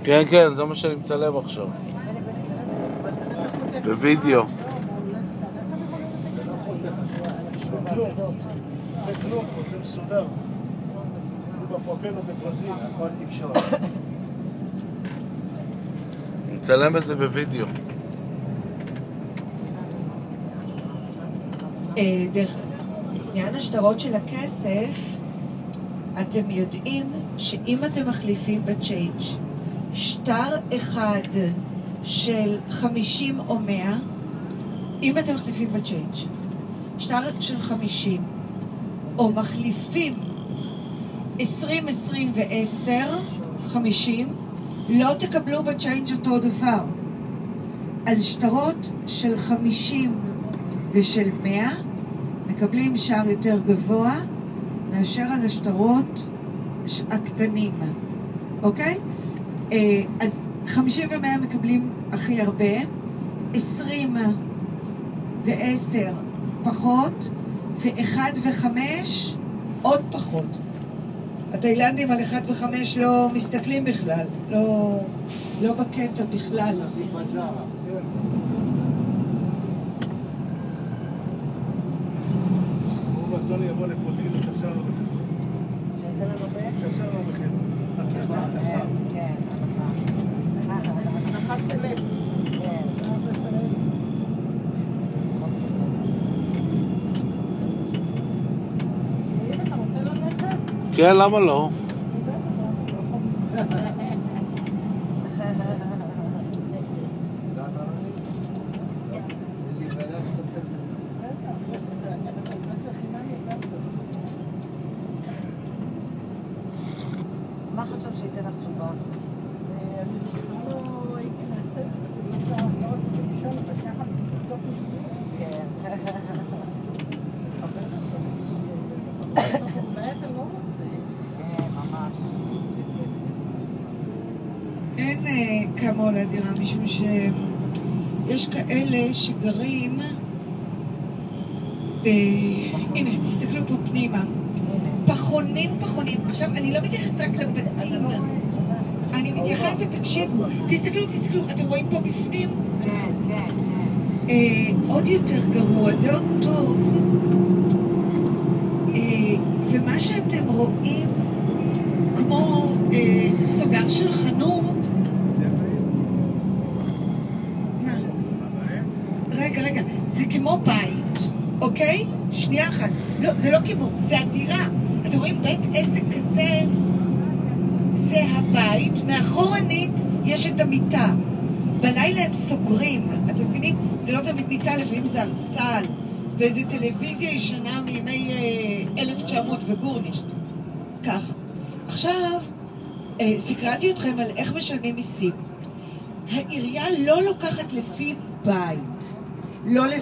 כן, כן, זה מה שאני מצלם עכשיו. בווידאו. זה כלום, זה מסודר. בפרופלו בברזיל, הכל תקשורת. מצלם את זה בווידאו. דרך עניין השטרות של הכסף, אתם יודעים שאם אתם מחליפים בצ'יינג' שטר אחד של 50 או 100, אם אתם מחליפים בצ'יינג' שטר של 50, או מחליפים 20, 20 ו-10, 50, לא תקבלו בצ'יינג' אותו דבר. על שטרות של 50 ושל 100, מקבלים שער יותר גבוה מאשר על השטרות הקטנים, אוקיי? אז 50 ו-100 מקבלים הכי הרבה, 20 ו-10 פחות, ו-1 ו-5 עוד פחות. התאילנדים על 1 ו-5 לא מסתכלים בכלל, לא בקטע בכלל. טוני יבוא לפה, תגיד לו שעשה לו מחיר. שעשה לו מחיר? שעשה לו מחיר. כן, הנחת סלב. כן, למה לא? מה חושב שייתן לך תשובה? אני לא הייתי מהסס, לא רציתי לשאול אותה ככה, לבדוק לי. כן. אולי אתה לא רוצה. כן, ממש. אין כמה עולה דירה, משום שיש כאלה שגרים הנה, תסתכלו פה פנימה. פחונים. עכשיו, אני לא מתייחסת רק לבתים. אני מתייחסת, תקשיבו, תסתכלו, אתם רואים פה בפנים? עוד יותר גרוע, זה עוד טוב. ומה שאתם רואים, כמו סוגר של חנות, מה? רגע, זה כמו בית, אוקיי? שנייה אחת. לא, זה לא כמו, זה הדירה. אתם רואים בית עסק כזה, זה הבית, מאחורנית יש את המיטה. בלילה הם סוגרים, אתם מבינים? זה לא תמיד מיטה, לפעמים זה ארסל, ואיזו טלוויזיה ישנה מימי 1900 וגורנישט. ככה. עכשיו, סקרנתי אתכם על איך משלמים מיסים. העירייה לא לוקחת לפי בית, לא לפי